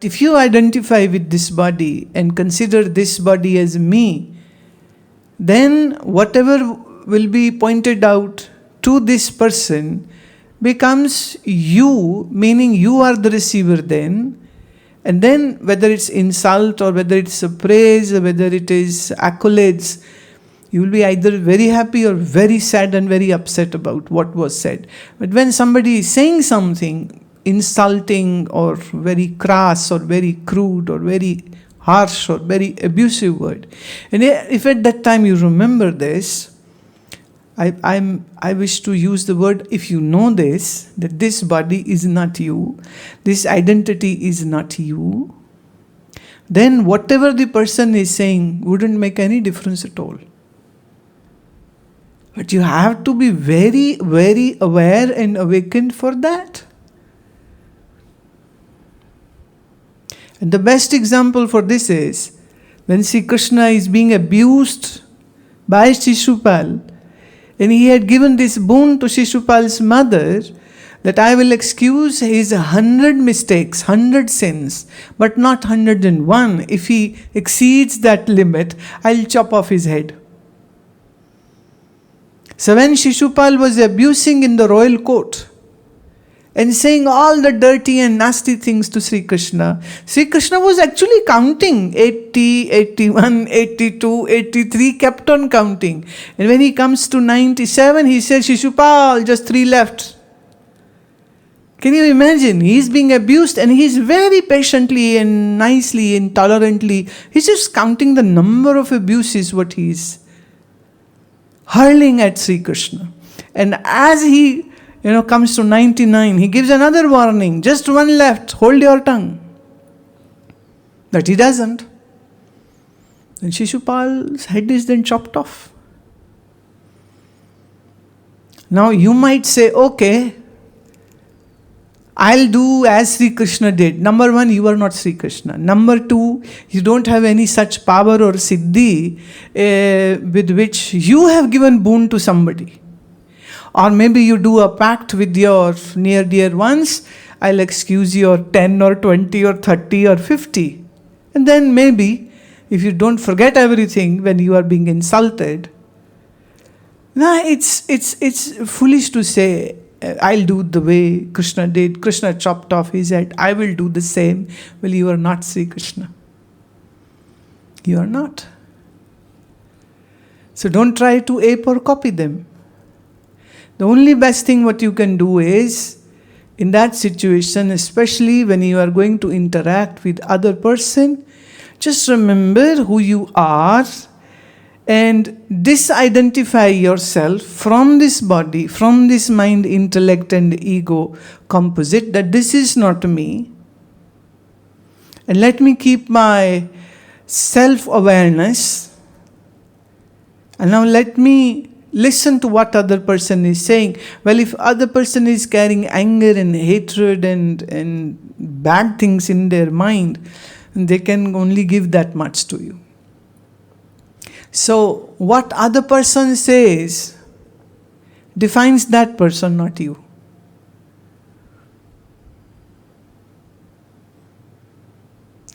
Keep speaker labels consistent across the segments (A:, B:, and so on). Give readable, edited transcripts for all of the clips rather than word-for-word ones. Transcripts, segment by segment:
A: If you identify with this body and consider this body as me, then whatever will be pointed out to this person becomes you, meaning you are the receiver then. And then whether it's insult or whether it's a praise or whether it is accolades, you will be either very happy or very sad and very upset about what was said. But when somebody is saying something insulting or very crass or very crude or very harsh or very abusive word, and if at that time you remember this, I wish to use the word, if you know this, that this body is not you, this identity is not you, then whatever the person is saying wouldn't make any difference at all. But you have to be very, very aware and awakened for that. And the best example for this is when Sri Krishna is being abused by Shishupal, and he had given this boon to Shishupal's mother that I will excuse his 100 mistakes, 100 sins, but not 101. If he exceeds that limit, I'll chop off his head. So when Shishupal was abusing in the royal court and saying all the dirty and nasty things to Sri Krishna was actually counting 80, 81, 82, 83, kept on counting. And when he comes to 97, he says, Shishupal, just 3 left. Can you imagine? He's being abused and he's very patiently and nicely and tolerantly, he's just counting the number of abuses what he's hurling at Sri Krishna. And as he comes to 99, he gives another warning, just 1 left, hold your tongue. But he doesn't. And Shishupal's head is then chopped off. Now you might say, okay, I'll do as Sri Krishna did. Number 1, you are not Sri Krishna. Number 2, you don't have any such power or siddhi with which you have given boon to somebody. Or maybe you do a pact with your near dear ones, I'll excuse your 10 or 20 or 30 or 50. And then maybe, if you don't forget everything when you are being insulted, it's foolish to say, I'll do the way Krishna did. Krishna chopped off his head. I will do the same. Well, you are not Sri Krishna. You are not. So don't try to ape or copy them. The only best thing what you can do is, in that situation, especially when you are going to interact with other person, just remember who you are and disidentify yourself from this body, from this mind, intellect and ego composite, that this is not me. And let me keep my self-awareness. And now let me listen to what other person is saying. Well, if other person is carrying anger and hatred and bad things in their mind, they can only give that much to you. So, what other person says defines that person, not you.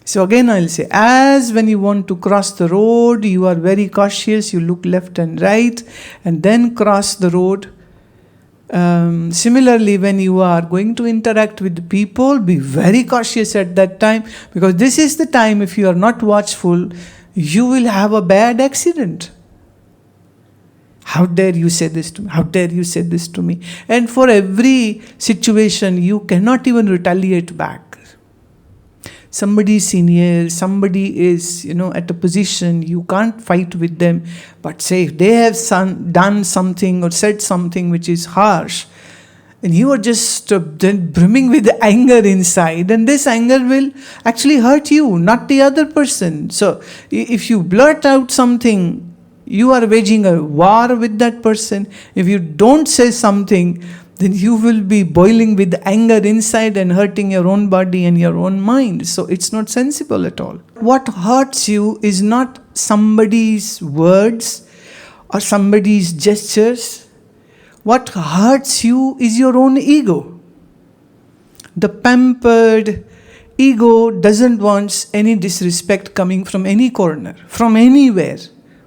A: So again I'll say, as when you want to cross the road, you are very cautious, you look left and right, and then cross the road. Similarly, when you are going to interact with people, be very cautious at that time, because this is the time, if you are not watchful, you will have a bad accident. How dare you say this to me? How dare you say this to me? And for every situation, you cannot even retaliate back. Somebody is senior, somebody is, at a position, you can't fight with them. But say, if they have done something or said something which is harsh, and you are just then brimming with anger inside, and this anger will actually hurt you, not the other person. So, if you blurt out something, you are waging a war with that person. If you don't say something, then you will be boiling with anger inside and hurting your own body and your own mind. So it's not sensible at all. What hurts you is not somebody's words or somebody's gestures. What hurts you is your own ego. The pampered, ego doesn't want any disrespect coming from any corner, from anywhere,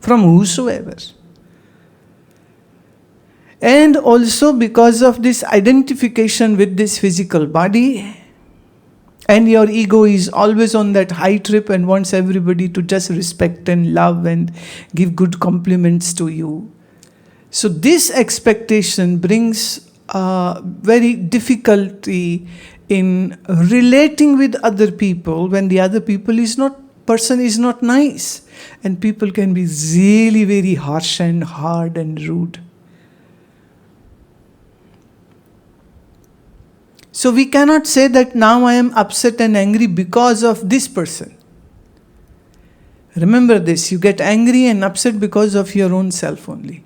A: from whosoever. And also because of this identification with this physical body, and your ego is always on that high trip and wants everybody to just respect and love and give good compliments to you. So this expectation brings very difficulty in relating with other people when the other person is not nice. And people can be really very harsh and hard and rude. So we cannot say that now I am upset and angry because of this person. Remember this, you get angry and upset because of your own self only.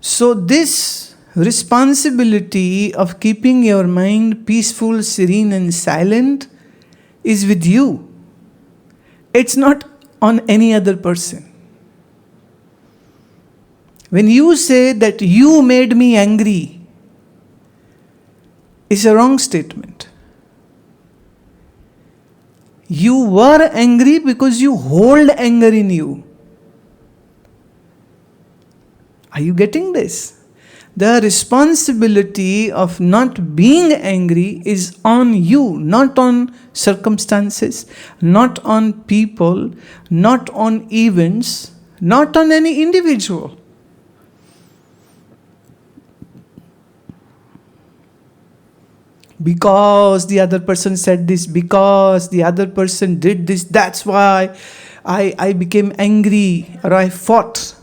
A: So this responsibility of keeping your mind peaceful, serene and silent is with you. It's not on any other person. When you say that you made me angry, it's a wrong statement. You were angry because you hold anger in you. Are you getting this? The responsibility of not being angry is on you, not on circumstances, not on people, not on events, not on any individual. Because the other person said this, because the other person did this, that's why I became angry or I fought.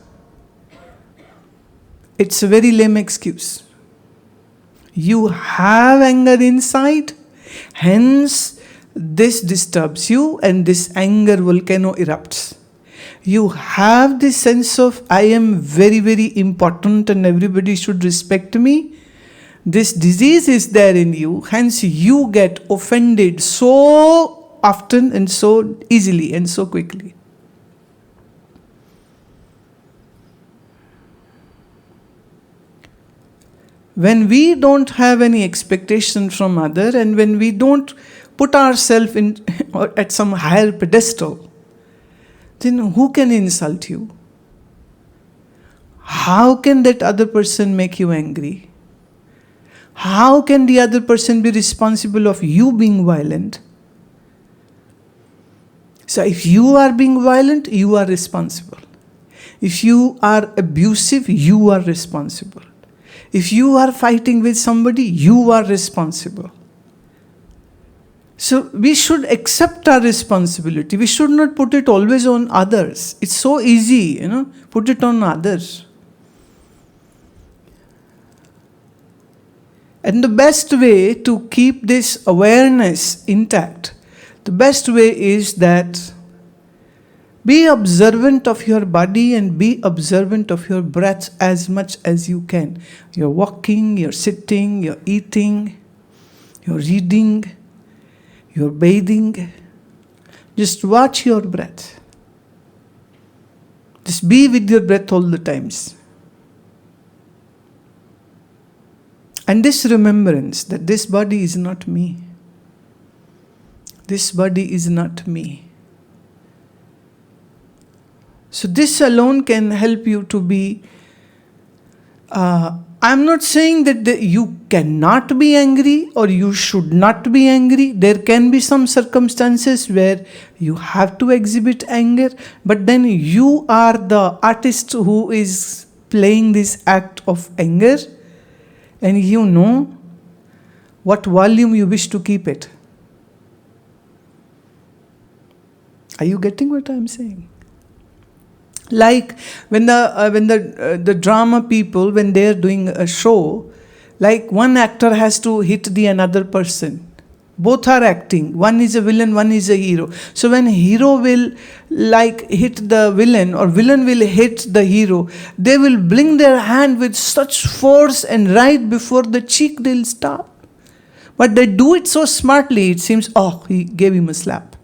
A: It's a very lame excuse. You have anger inside, hence this disturbs you and this anger volcano erupts. You have this sense of I am very, very important and everybody should respect me. This disease is there in you, hence you get offended so often and so easily and so quickly. When we don't have any expectation from other and when we don't put ourselves in or at some higher pedestal, then who can insult you? How can that other person make you angry? How can the other person be responsible of you being violent? So if you are being violent, you are responsible. If you are abusive, you are responsible. If you are fighting with somebody, you are responsible. So we should accept our responsibility. We should not put it always on others. It's so easy, put it on others. And the best way to keep this awareness intact, the best way is that be observant of your body and be observant of your breath as much as you can. You're walking, you're sitting, you're eating, you're reading, you're bathing. Just watch your breath. Just be with your breath all the times. And this remembrance that this body is not me. This body is not me. So this alone can help you to be, I'm not saying that you cannot be angry or you should not be angry. There can be some circumstances where you have to exhibit anger, but then you are the artist who is playing this act of anger. And you know what volume you wish to keep it. Are you getting what I am saying? Like when the drama people, when they are doing a show, like one actor has to hit the another person. Both are acting. One is a villain, one is a hero. So when hero will hit the villain or villain will hit the hero, they will bring their hand with such force and right before the cheek they'll stop. But they do it so smartly, it seems, he gave him a slap.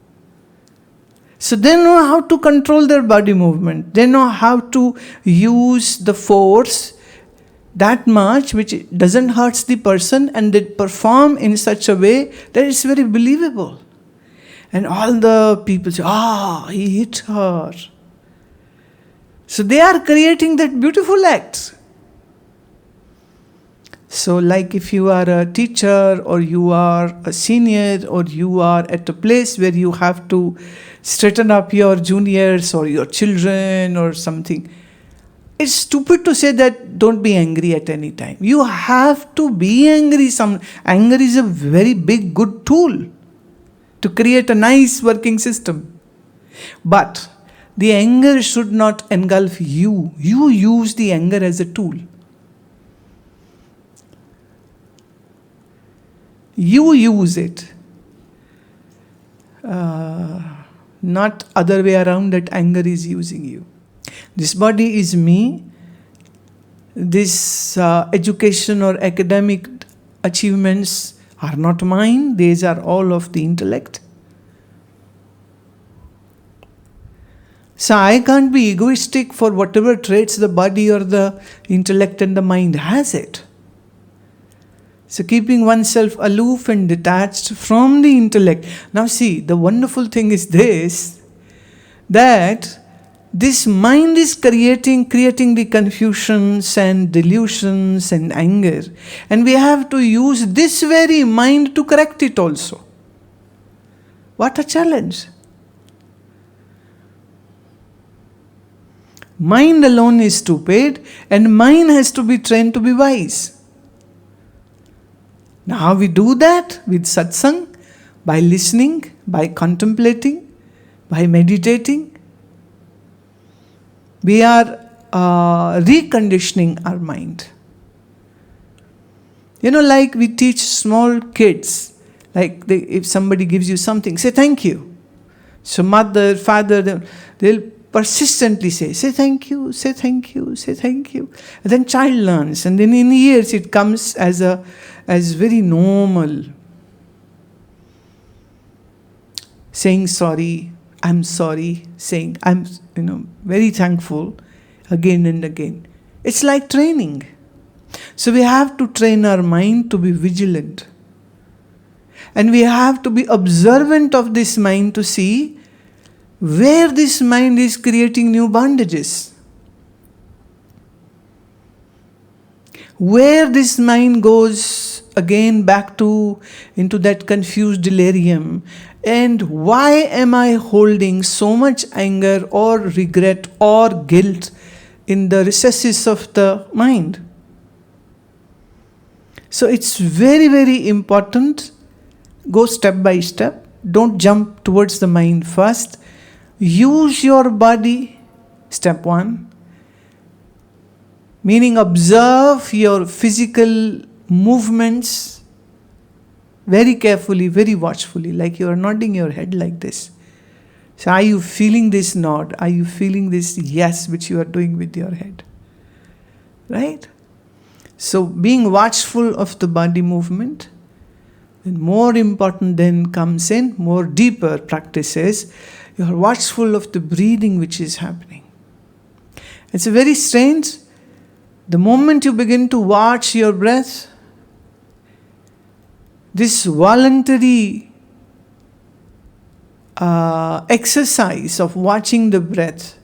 A: So they know how to control their body movement. They know how to use the force that much which doesn't hurt the person, and they perform in such a way that it's very believable. And all the people say, he hit her. So they are creating that beautiful act. So like if you are a teacher, or you are a senior, or you are at a place where you have to straighten up your juniors or your children or something, it's stupid to say that don't be angry at any time. You have to be angry. Anger is a very big, good tool to create a nice working system. But the anger should not engulf you. You use the anger as a tool. You use it. Not other way around, that anger is using you. This body is me. This education or academic achievements are not mine. These are all of the intellect. So I can't be egoistic for whatever traits the body or the intellect and the mind has it. So keeping oneself aloof and detached from the intellect. Now see, the wonderful thing is this, that this mind is creating the confusions and delusions and anger. And we have to use this very mind to correct it also. What a challenge. Mind alone is stupid, and mind has to be trained to be wise. Now how we do that? With satsang, by listening, by contemplating, by meditating. We are reconditioning our mind. Like we teach small kids, like if somebody gives you something, say thank you. So mother, father, they'll persistently say thank you, say thank you, say thank you. And then child learns, and then in years it comes as very normal. Saying sorry, I'm sorry, saying I'm very thankful again and again. It's like training. So we have to train our mind to be vigilant. And we have to be observant of this mind to see where this mind is creating new bondages. Where this mind goes again back into that confused delirium. And why am I holding so much anger or regret or guilt in the recesses of the mind? So it's very, very important. Go step by step. Don't jump towards the mind first. Use your body, step one. Meaning observe your physical movements very carefully, very watchfully, like you are nodding your head like this. So are you feeling this nod? Are you feeling this yes which you are doing with your head? Right? So being watchful of the body movement. And more important then comes in more deeper practices. You are watchful of the breathing which is happening. It's very strange. The moment you begin to watch your breath, this voluntary exercise of watching the breath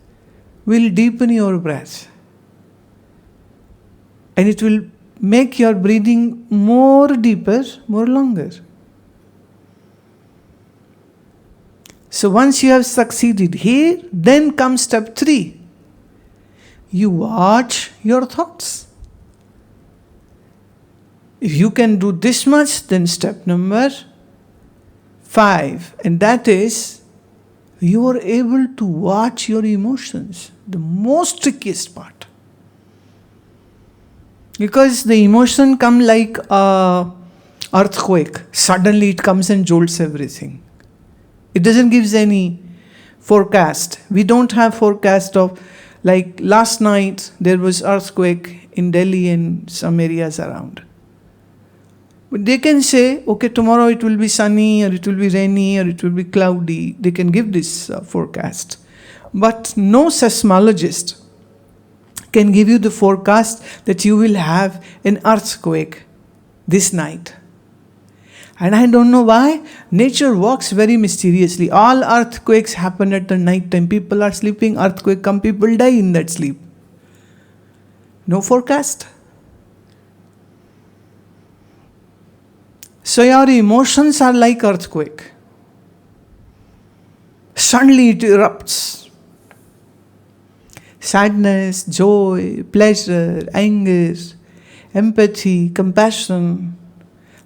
A: will deepen your breath. And it will make your breathing more deeper, more longer. So once you have succeeded here, then comes step 3. You watch your thoughts. If you can do this much, then step number 5. And that is, you are able to watch your emotions. The most trickiest part. Because the emotion come like a earthquake. Suddenly it comes and jolts everything. It doesn't give any forecast. We don't have forecast of, like last night there was earthquake in Delhi and some areas around. But they can say, okay, tomorrow it will be sunny, or it will be rainy, or it will be cloudy. They can give this forecast. But no seismologist can give you the forecast that you will have an earthquake this night. And I don't know why. Nature works very mysteriously. All earthquakes happen at the night time. People are sleeping, earthquake come, people die in that sleep. No forecast. So your emotions are like earthquake. Suddenly it erupts. Sadness, joy, pleasure, anger, empathy, compassion,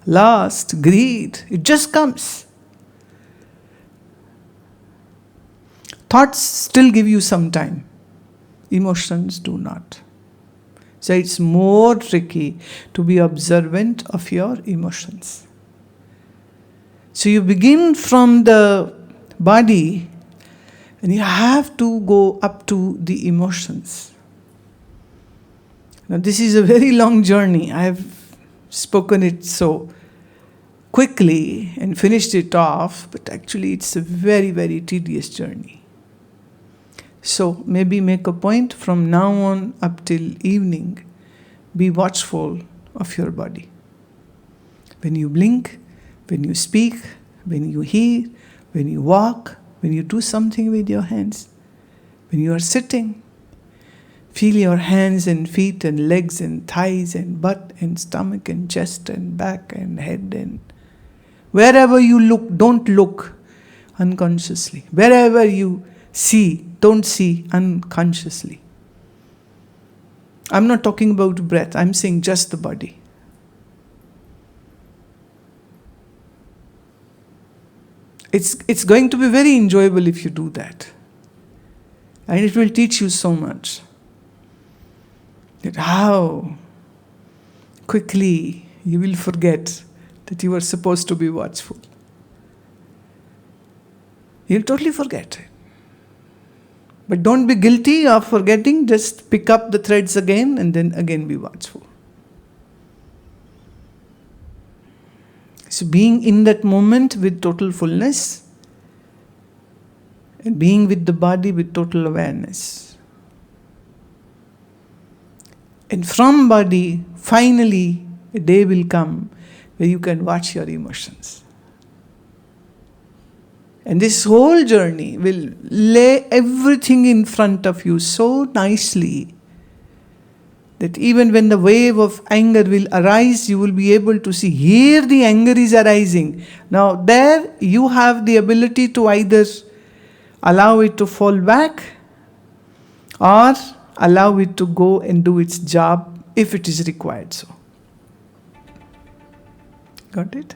A: lust, greed. It just comes. Thoughts still give you some time. Emotions do not. So it's more tricky to be observant of your emotions. So you begin from the body and you have to go up to the emotions. Now this is a very long journey. I have spoken it so quickly and finished it off, but actually it's a very, very tedious journey. So maybe make a point from now on up till evening, be watchful of your body. When you blink, when you speak, when you hear, when you walk, when you do something with your hands, when you are sitting, feel your hands and feet and legs and thighs and butt and stomach and chest and back and head and wherever you look, don't look unconsciously. Wherever you see, don't see unconsciously. I'm not talking about breath, I'm saying just the body. It's going to be very enjoyable if you do that. And it will teach you so much. That how quickly you will forget that you were supposed to be watchful. You'll totally forget it. But don't be guilty of forgetting, just pick up the threads again and then again be watchful. So being in that moment with total fullness and being with the body with total awareness. And from body, finally, a day will come where you can watch your emotions. And this whole journey will lay everything in front of you so nicely that even when the wave of anger will arise, you will be able to see, here the anger is arising. Now there you have the ability to either allow it to fall back or allow it to go and do its job if it is required so. Got it?